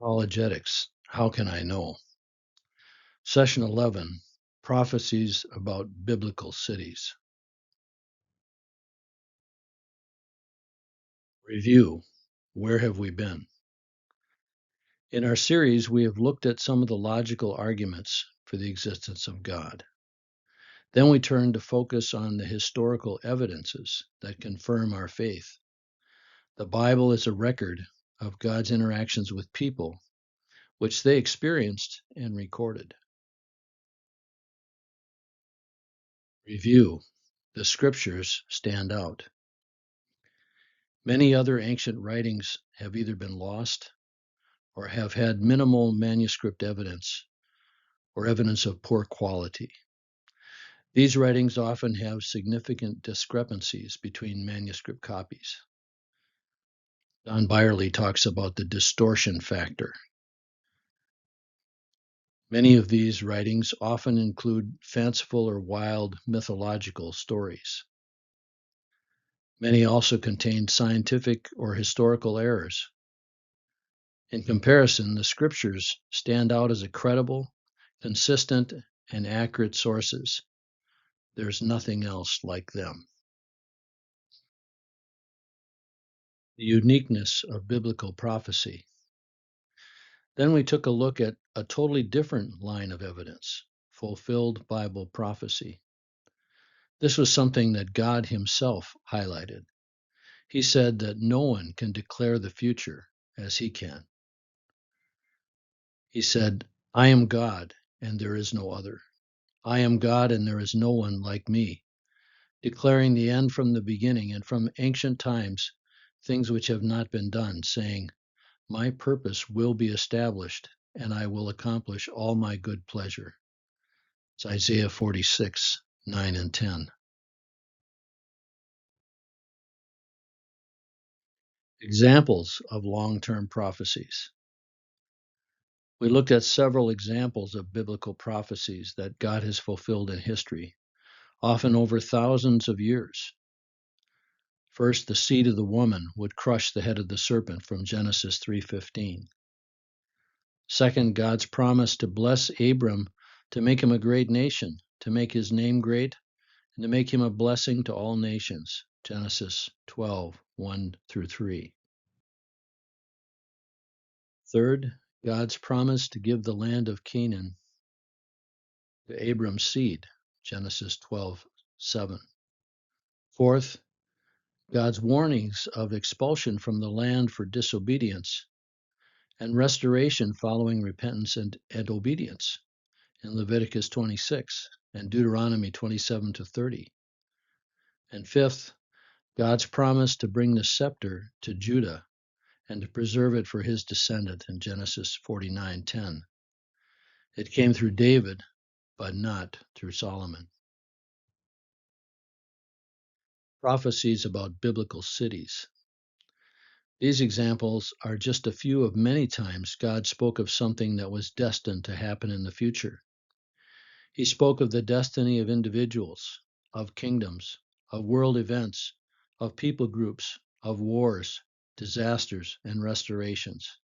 Apologetics. How can I know? Session 11. Prophecies about biblical cities. Review. Where have we been? In our series, we have looked at some of the logical arguments for the existence of God. Then we turned to focus on the historical evidences that confirm our faith. The Bible is a record of God's interactions with people, which they experienced and recorded. Review. The scriptures stand out. Many other ancient writings have either been lost or have had minimal manuscript evidence or evidence of poor quality. These writings often have significant discrepancies between manuscript copies. Don Byerly talks about the distortion factor. Many of these writings often include fanciful or wild mythological stories. Many also contain scientific or historical errors. In comparison, the scriptures stand out as a credible, consistent, and accurate sources. There's nothing else like them. The uniqueness of biblical prophecy. Then we took a look at a totally different line of evidence, fulfilled Bible prophecy. This was something that God Himself highlighted. He said that no one can declare the future as He can. He said, I am God, and there is no other. I am God, and there is no one like me, declaring the end from the beginning and from ancient times, things which have not been done, saying, my purpose will be established, and I will accomplish all my good pleasure. It's Isaiah 46, 9 and 10. Examples of long-term prophecies. We looked at several examples of biblical prophecies that God has fulfilled in history, often over thousands of years. First, the seed of the woman would crush the head of the serpent from Genesis 3:15. Second, God's promise to bless Abram, to make him a great nation, to make his name great, and to make him a blessing to all nations. Genesis 12, 1 through 3. Third, God's promise to give the land of Canaan to Abram's seed. Genesis 12, 7. Fourth, God's warnings of expulsion from the land for disobedience and restoration following repentance and obedience in Leviticus 26 and Deuteronomy 27 to 30. And fifth, God's promise to bring the scepter to Judah and to preserve it for his descendant in Genesis 49:10. It came through David, but not through Solomon. Prophecies about biblical cities. These examples are just a few of many times God spoke of something that was destined to happen in the future. He spoke of the destiny of individuals, of kingdoms, of world events, of people groups, of wars, disasters, and restorations.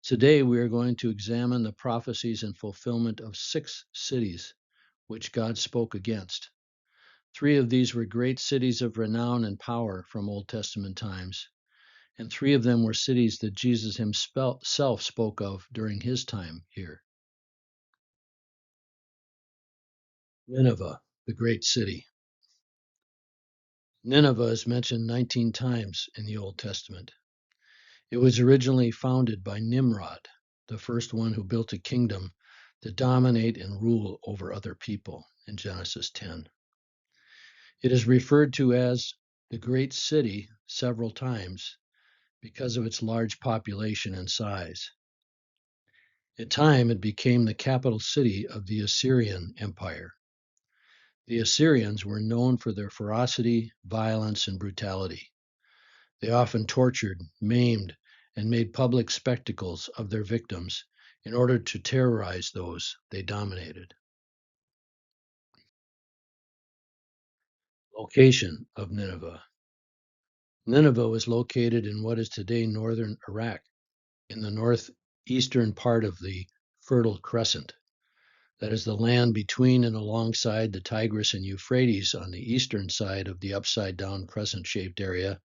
Today we are going to examine the prophecies and fulfillment of 6 cities which God spoke against. 3 of these were great cities of renown and power from Old Testament times, and 3 of them were cities that Jesus himself spoke of during his time here. Nineveh, the great city. Nineveh is mentioned 19 times in the Old Testament. It was originally founded by Nimrod, the first one who built a kingdom to dominate and rule over other people in Genesis 10. It is referred to as the great city several times because of its large population and size. In time, it became the capital city of the Assyrian Empire. The Assyrians were known for their ferocity, violence, and brutality. They often tortured, maimed, and made public spectacles of their victims in order to terrorize those they dominated. Location of Nineveh. Nineveh was located in what is today northern Iraq, in the eastern part of the Fertile Crescent. That is the land between and alongside the Tigris and Euphrates on the eastern side of the upside-down crescent-shaped area,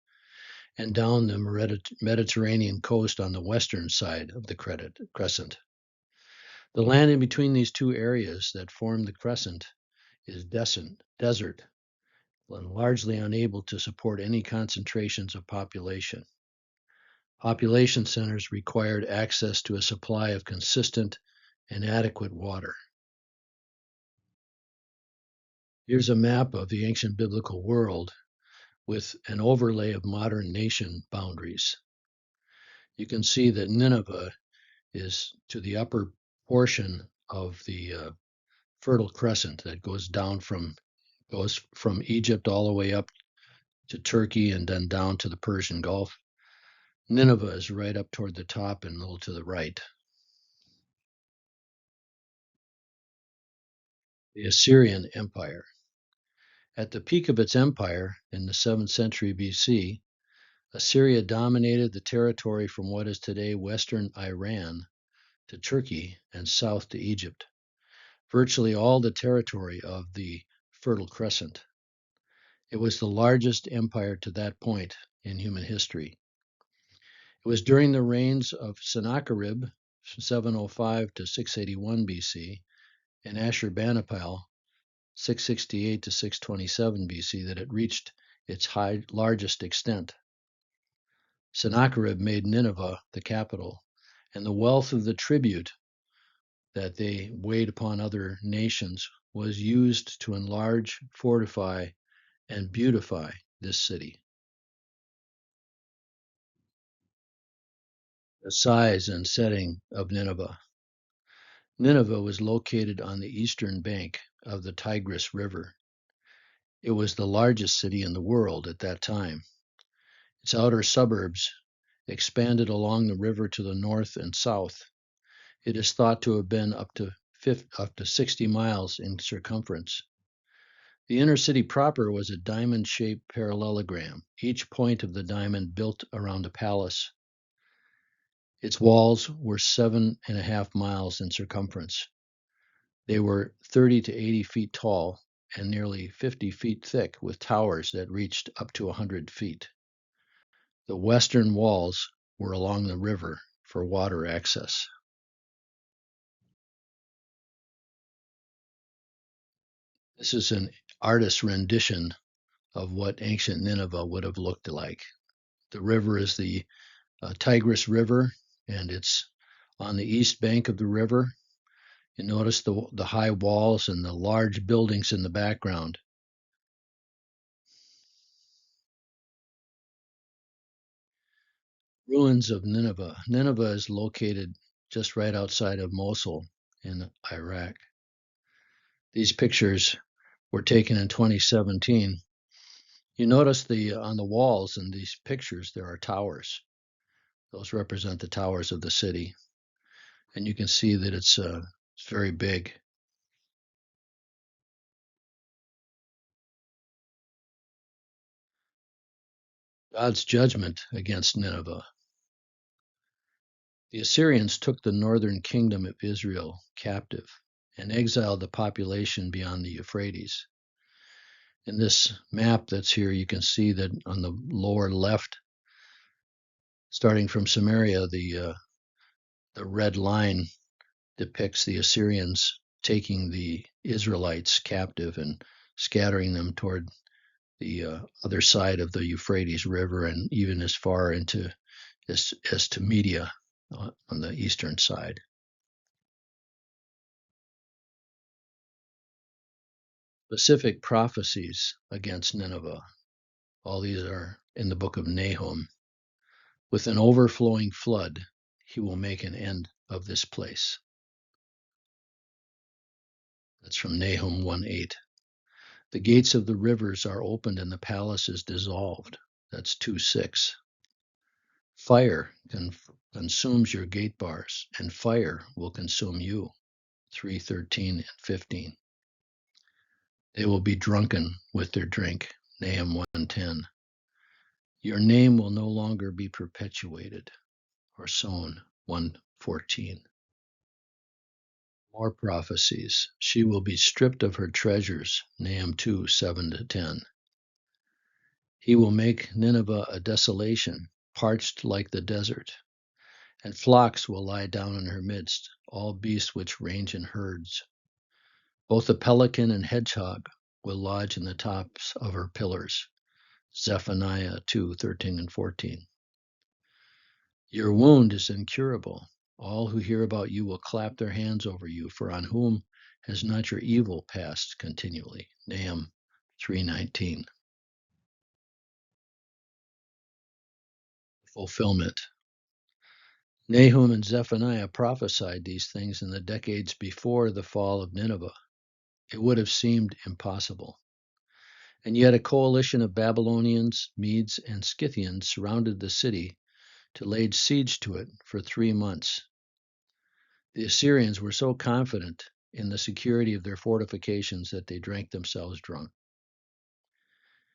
and down the Mediterranean coast on the western side of the crescent. The land in between these two areas that form the crescent is desert, and largely unable to support any concentrations of population. Population centers required access to a supply of consistent and adequate water. Here's a map of the ancient biblical world with an overlay of modern nation boundaries. You can see that Nineveh is to the upper portion of the Fertile Crescent that goes from Egypt all the way up to Turkey and then down to the Persian Gulf. Nineveh is right up toward the top and a little to the right. The Assyrian Empire. At the peak of its empire in the 7th century BC, Assyria dominated the territory from what is today western Iran to Turkey and south to Egypt, virtually all the territory of the Fertile Crescent. It was the largest empire to that point in human history. It was during the reigns of Sennacherib, 705 to 681 BC, and Ashurbanipal, 668 to 627 BC, that it reached its largest extent. Sennacherib made Nineveh the capital, and the wealth of the tribute that they weighed upon other nations was used to enlarge, fortify, and beautify this city. The size and setting of Nineveh. Nineveh was located on the eastern bank of the Tigris River. It was the largest city in the world at that time. Its outer suburbs expanded along the river to the north and south. It is thought to have been up to 60 miles in circumference. The inner city proper was a diamond-shaped parallelogram, each point of the diamond built around a palace. Its walls were 7.5 miles in circumference. They were 30 to 80 feet tall and nearly 50 feet thick, with towers that reached up to 100 feet. The western walls were along the river for water access. This is an artist's rendition of what ancient Nineveh would have looked like. The river is the Tigris River, and it's on the east bank of the river. You notice the high walls and the large buildings in the background. Ruins of Nineveh. Nineveh is located just right outside of Mosul in Iraq. These pictures were taken in 2017. You notice on the walls in these pictures there are towers. Those represent the towers of the city, and you can see that it's very big. God's judgment against Nineveh. The Assyrians took the northern kingdom of Israel captive and exiled the population beyond the Euphrates. In this map that's here, you can see that on the lower left, starting from Samaria, the red line depicts the Assyrians taking the Israelites captive and scattering them toward the other side of the Euphrates River, and even as far into as to Media on the eastern side. Specific prophecies against Nineveh. All these are in the book of Nahum. With an overflowing flood, he will make an end of this place. That's from Nahum 1:8. The gates of the rivers are opened and the palace is dissolved. That's 2:6. Fire consumes your gate bars, and fire will consume you. 3:13 and 15. They will be drunken with their drink. Nahum 1:10. Your name will no longer be perpetuated or sown. 1:14. More prophecies. She will be stripped of her treasures. Nahum 2:7-10. He will make Nineveh a desolation, parched like the desert, and flocks will lie down in her midst, all beasts which range in herds. Both the pelican and hedgehog will lodge in the tops of her pillars. Zephaniah 2:13-14. Your wound is incurable. All who hear about you will clap their hands over you, for on whom has not your evil passed continually? Nahum 3:19. Fulfillment. Nahum and Zephaniah prophesied these things in the decades before the fall of Nineveh. It would have seemed impossible. And yet a coalition of Babylonians, Medes, and Scythians surrounded the city to lay siege to it for 3 months. The Assyrians were so confident in the security of their fortifications that they drank themselves drunk.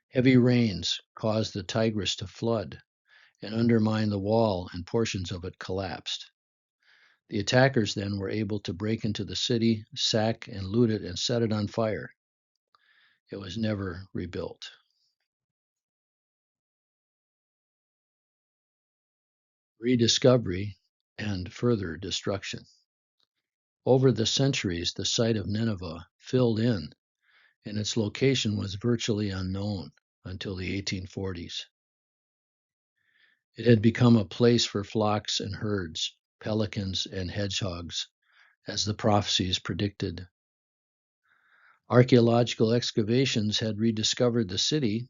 Heavy rains caused the Tigris to flood and undermine the wall, and portions of it collapsed. The attackers then were able to break into the city, sack and loot it, and set it on fire. It was never rebuilt. Rediscovery and further destruction. Over the centuries, the site of Nineveh filled in, and its location was virtually unknown until the 1840s. It had become a place for flocks and herds, pelicans and hedgehogs, as the prophecies predicted. Archaeological excavations had rediscovered the city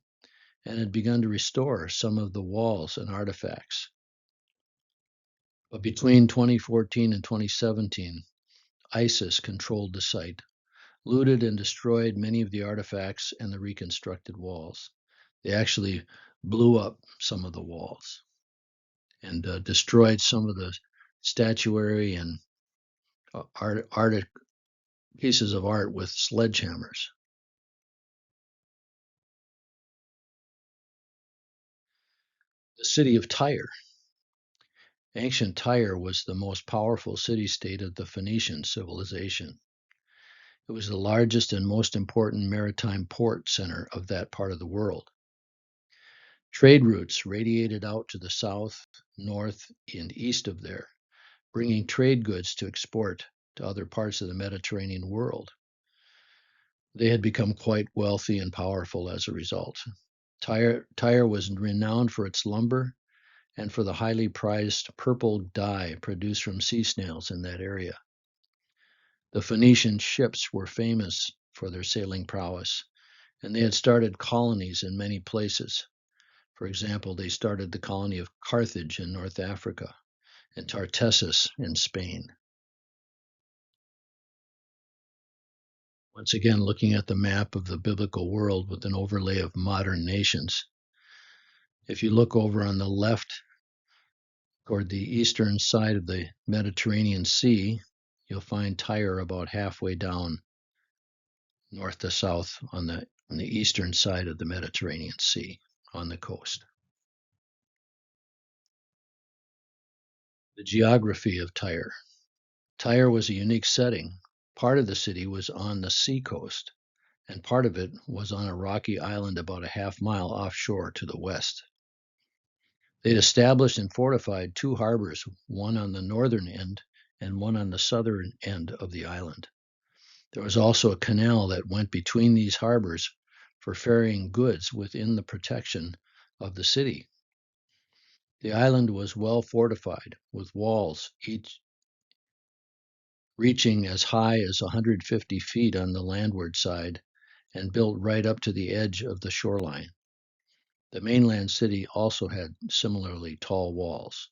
and had begun to restore some of the walls and artifacts. But between 2014 and 2017, ISIS controlled the site, looted and destroyed many of the artifacts and the reconstructed walls. They actually blew up some of the walls and destroyed some of the statuary and art pieces of art with sledgehammers. The city of Tyre. Ancient Tyre was the most powerful city-state of the Phoenician civilization. It was the largest and most important maritime port center of that part of the world. Trade routes radiated out to the south, north, and east of there, bringing trade goods to export to other parts of the Mediterranean world. They had become quite wealthy and powerful as a result. Tyre was renowned for its lumber and for the highly prized purple dye produced from sea snails in that area. The Phoenician ships were famous for their sailing prowess, and they had started colonies in many places. For example, they started the colony of Carthage in North Africa and Tartessus in Spain. Once again, looking at the map of the biblical world with an overlay of modern nations. If you look over on the left toward the eastern side of the Mediterranean Sea, you'll find Tyre about halfway down north to south on the eastern side of the Mediterranean Sea on the coast. The geography of Tyre. Tyre was a unique setting. Part of the city was on the sea coast, and part of it was on a rocky island about a half-mile offshore to the west. They'd established and fortified 2 harbors, one on the northern end and one on the southern end of the island. There was also a canal that went between these harbors for ferrying goods within the protection of the city. The island was well fortified, with walls each reaching as high as 150 feet on the landward side and built right up to the edge of the shoreline. The mainland city also had similarly tall walls.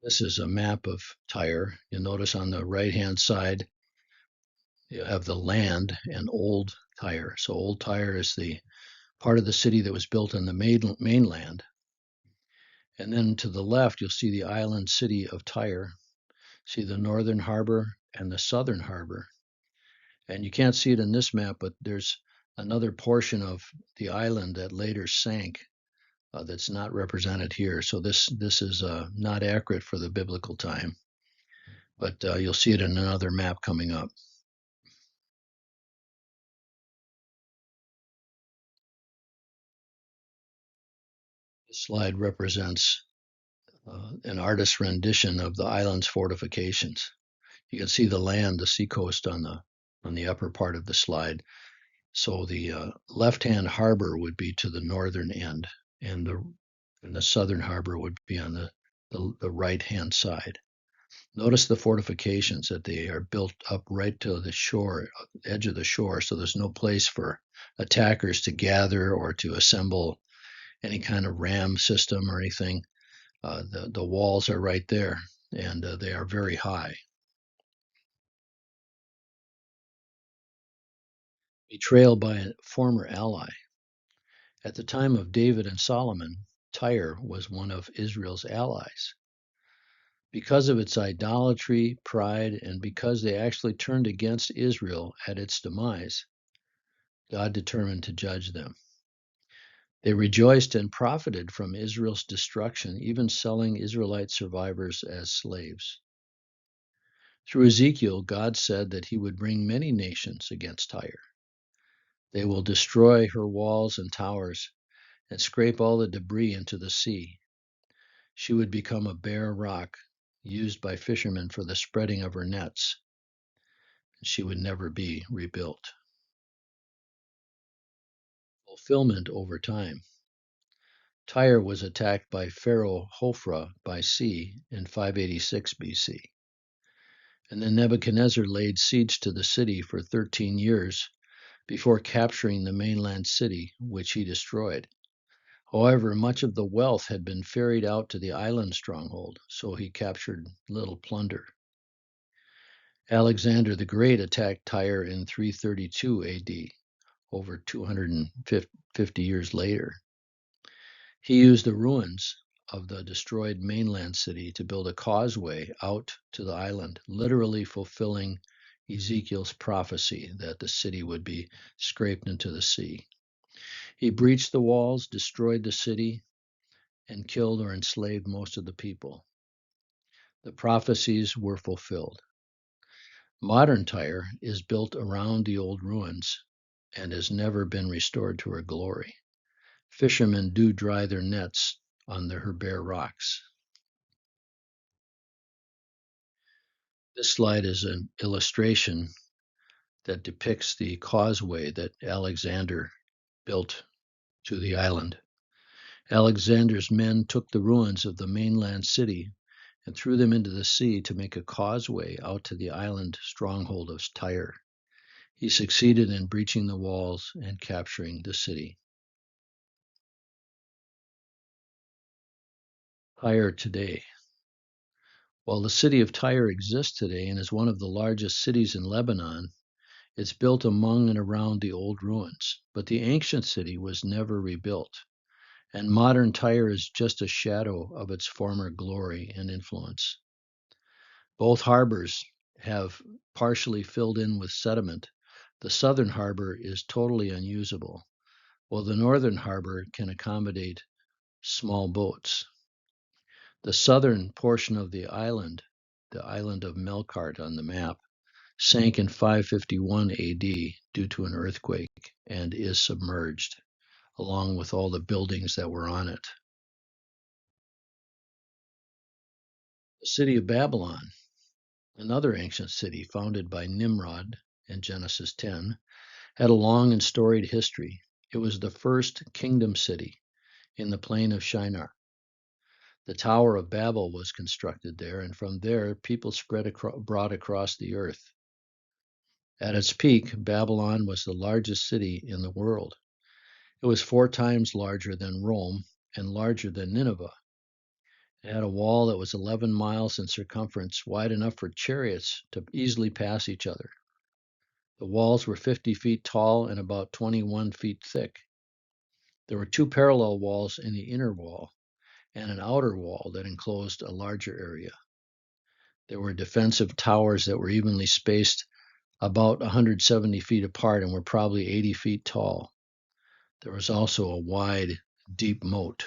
This is a map of Tyre. You'll notice on the right-hand side, you have the land and Old Tyre. So Old Tyre is the part of the city that was built on the mainland. And then to the left, you'll see the island city of Tyre. See the northern harbor and the southern harbor. And you can't see it in this map, but there's another portion of the island that later sank that's not represented here. So this is not accurate for the biblical time, but you'll see it in another map coming up. This slide represents an artist's rendition of the island's fortifications. You can see the land, the seacoast on the upper part of the slide. So the left-hand harbor would be to the northern end, and the southern harbor would be on the right-hand side. Notice the fortifications that they are built up right to the shore, edge of the shore, so there's no place for attackers to gather or to assemble any kind of ram system or anything. The walls are right there, and they are very high. Betrayal by a former ally. At the time of David and Solomon, Tyre was one of Israel's allies. Because of its idolatry, pride, and because they actually turned against Israel at its demise, God determined to judge them. They rejoiced and profited from Israel's destruction, even selling Israelite survivors as slaves. Through Ezekiel, God said that he would bring many nations against Tyre. They will destroy her walls and towers and scrape all the debris into the sea. She would become a bare rock used by fishermen for the spreading of her nets. She would never be rebuilt. Fulfillment over time. Tyre was attacked by Pharaoh Hophra by sea in 586 BC. And then Nebuchadnezzar laid siege to the city for 13 years before capturing the mainland city, which he destroyed. However, much of the wealth had been ferried out to the island stronghold, so he captured little plunder. Alexander the Great attacked Tyre in 332 AD, over 250 years later. He used the ruins of the destroyed mainland city to build a causeway out to the island, literally fulfilling Ezekiel's prophecy that the city would be scraped into the sea. He breached the walls, destroyed the city, and killed or enslaved most of the people. The prophecies were fulfilled. Modern Tyre is built around the old ruins and has never been restored to her glory. Fishermen do dry their nets on her bare rocks. This slide is an illustration that depicts the causeway that Alexander built to the island. Alexander's men took the ruins of the mainland city and threw them into the sea to make a causeway out to the island stronghold of Tyre. He succeeded in breaching the walls and capturing the city. Tyre today. While the city of Tyre exists today and is one of the largest cities in Lebanon, it's built among and around the old ruins. But the ancient city was never rebuilt, and modern Tyre is just a shadow of its former glory and influence. Both harbors have partially filled in with sediment. The southern harbor is totally unusable, while the northern harbor can accommodate small boats. The southern portion of the island of Melkart on the map, sank in 551 AD due to an earthquake and is submerged, along with all the buildings that were on it. The city of Babylon, another ancient city founded by Nimrod in Genesis 10, had a long and storied history. It was the first kingdom city in the plain of Shinar. The Tower of Babel was constructed there, and from there people spread abroad across the earth. At its peak, Babylon was the largest city in the world. It was 4 times larger than Rome and larger than Nineveh. It had a wall that was 11 miles in circumference, wide enough for chariots to easily pass each other. The walls were 50 feet tall and about 21 feet thick. There were 2 parallel walls in the inner wall and an outer wall that enclosed a larger area. There were defensive towers that were evenly spaced about 170 feet apart and were probably 80 feet tall. There was also a wide, deep moat.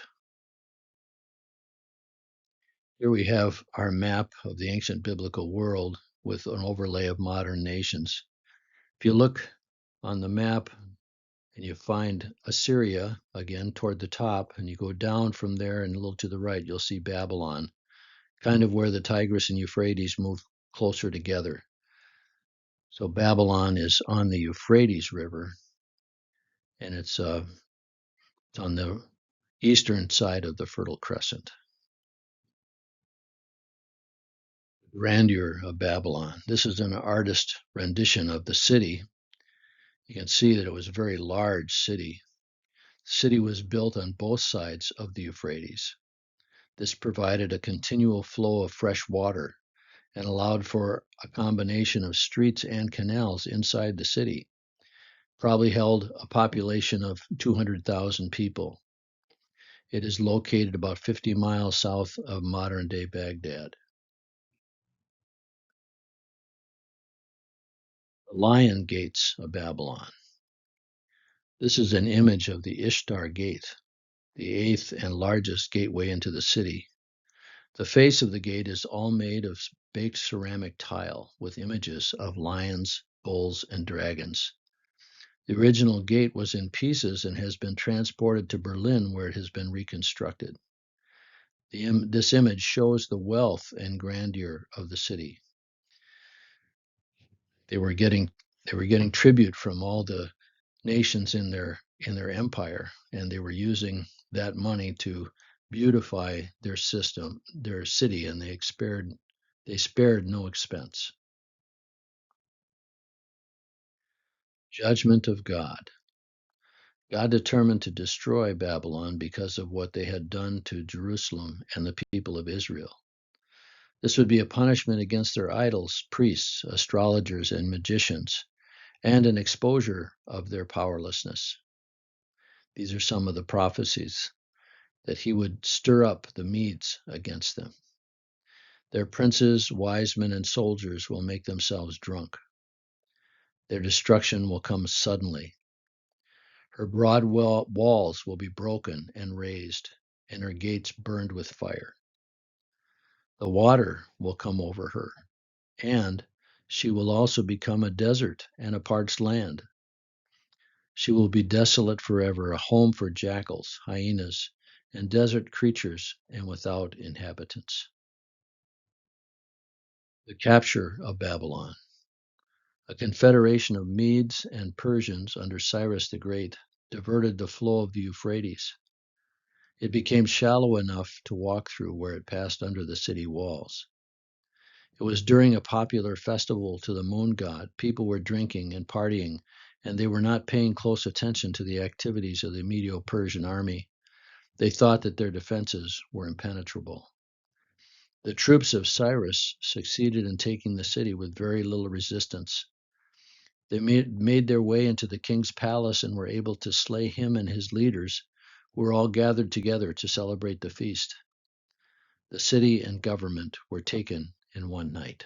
Here we have our map of the ancient biblical world with an overlay of modern nations. If you look on the map and you find Assyria, again toward the top, and you go down from there and a little to the right, you'll see Babylon, kind of where the Tigris and Euphrates move closer together. So Babylon is on the Euphrates River, and it's on the eastern side of the Fertile Crescent. Grandeur of Babylon. This is an artist rendition of the city. You can see that it was a very large city. The city was built on both sides of the Euphrates. This provided a continual flow of fresh water and allowed for a combination of streets and canals inside the city. Probably held a population of 200,000 people. It is located about 50 miles south of modern-day Baghdad. The Lion Gates of Babylon. This is an image of the Ishtar Gate, the eighth and largest gateway into the city. The face of the gate is all made of baked ceramic tile with images of lions, bulls, and dragons. The original gate was in pieces and has been transported to Berlin, where it has been reconstructed. This image shows the wealth and grandeur of the city. They were getting tribute from all the nations in their empire, and they were using that money to beautify their city, and they spared no expense. Judgment of God. God determined to destroy Babylon because of what they had done to Jerusalem and the people of Israel. This would be a punishment against their idols, priests, astrologers, and magicians, and an exposure of their powerlessness. These are some of the prophecies: that he would stir up the Medes against them. Their princes, wise men, and soldiers will make themselves drunk. Their destruction will come suddenly. Her broad walls will be broken and razed, and her gates burned with fire. The water will come over her, and she will also become a desert and a parched land. She will be desolate forever, a home for jackals, hyenas, and desert creatures, and without inhabitants. The capture of Babylon. A confederation of Medes and Persians under Cyrus the Great diverted the flow of the Euphrates. It became shallow enough to walk through where it passed under the city walls. It was during a popular festival to the moon god. People were drinking and partying, and they were not paying close attention to the activities of the Medo-Persian army. They thought that their defenses were impenetrable. The troops of Cyrus succeeded in taking the city with very little resistance. They made their way into the king's palace and were able to slay him and his leaders, who were all gathered together to celebrate the feast. The city and government were taken in one night.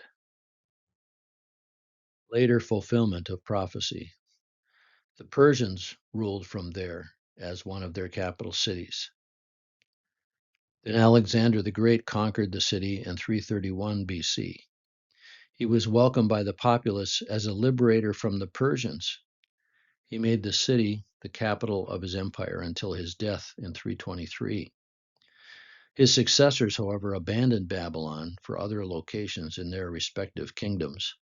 Later fulfillment of prophecy. The Persians ruled from there as one of their capital cities. Then Alexander the Great conquered the city in 331 BC. He was welcomed by the populace as a liberator from the Persians. He made the city the capital of his empire until his death in 323. His successors, however, abandoned Babylon for other locations in their respective kingdoms.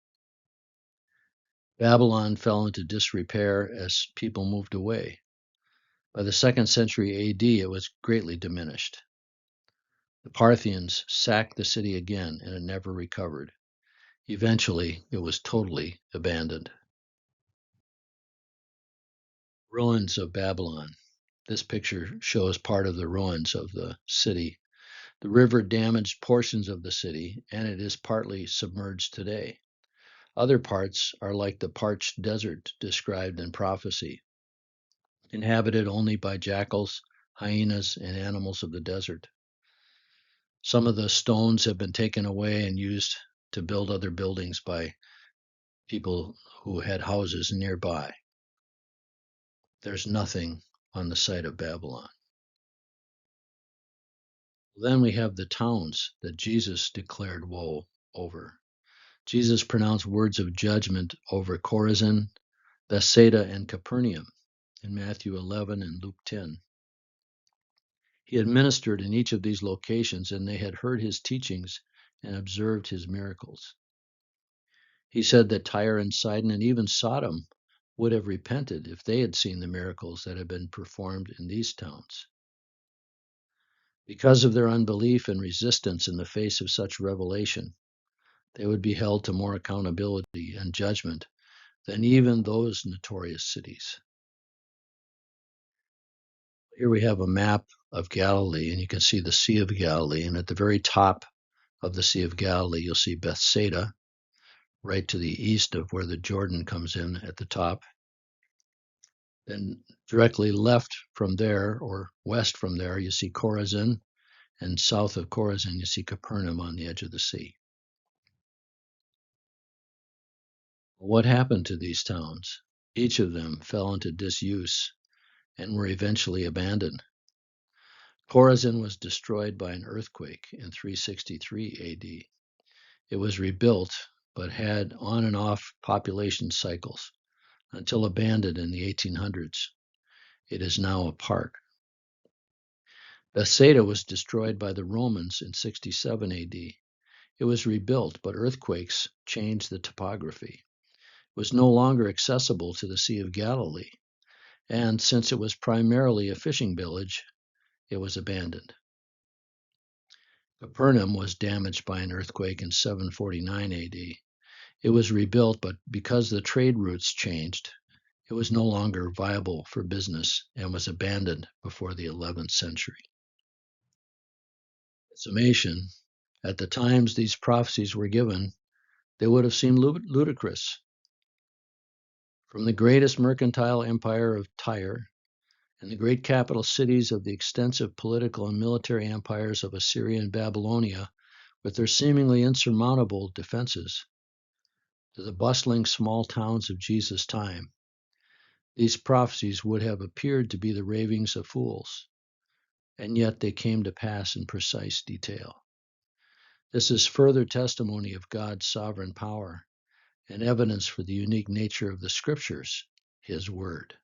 Babylon fell into disrepair as people moved away. By the 2nd century AD, it was greatly diminished. The Parthians sacked the city again, and it never recovered. Eventually, it was totally abandoned. Ruins of Babylon. This picture shows part of the ruins of the city. The river damaged portions of the city, and it is partly submerged today. Other parts are like the parched desert described in prophecy, inhabited only by jackals, hyenas, and animals of the desert. Some of the stones have been taken away and used to build other buildings by people who had houses nearby. There's nothing on the site of Babylon. Then we have the towns that Jesus declared woe over. Jesus pronounced words of judgment over Chorazin, Bethsaida, and Capernaum in Matthew 11 and Luke 10. He had ministered in each of these locations, and they had heard his teachings and observed his miracles. He said that Tyre and Sidon and even Sodom would have repented if they had seen the miracles that had been performed in these towns. Because of their unbelief and resistance in the face of such revelation, they would be held to more accountability and judgment than even those notorious cities. Here we have a map of Galilee, and you can see the Sea of Galilee. And at the very top of the Sea of Galilee, you'll see Bethsaida, right to the east of where the Jordan comes in at the top. Then directly left from there, or west from there, you see Chorazin, and south of Chorazin, you see Capernaum on the edge of the sea. What happened to these towns? Each of them fell into disuse and were eventually abandoned. Chorazin was destroyed by an earthquake in 363 AD. It was rebuilt, but had on and off population cycles until abandoned in the 1800s. It is now a park. Bethsaida was destroyed by the Romans in 67 AD. It was rebuilt, but earthquakes changed the topography. It was no longer accessible to the Sea of Galilee, and since it was primarily a fishing village, it was abandoned. Capernaum was damaged by an earthquake in 749 AD. It was rebuilt, but because the trade routes changed, it was no longer viable for business and was abandoned before the 11th century. Summation, at the times these prophecies were given, they would have seemed ludicrous. From the greatest mercantile empire of Tyre and the great capital cities of the extensive political and military empires of Assyria and Babylonia, with their seemingly insurmountable defenses, to the bustling small towns of Jesus' time, these prophecies would have appeared to be the ravings of fools, and yet they came to pass in precise detail. This is further testimony of God's sovereign power and evidence for the unique nature of the Scriptures, His Word.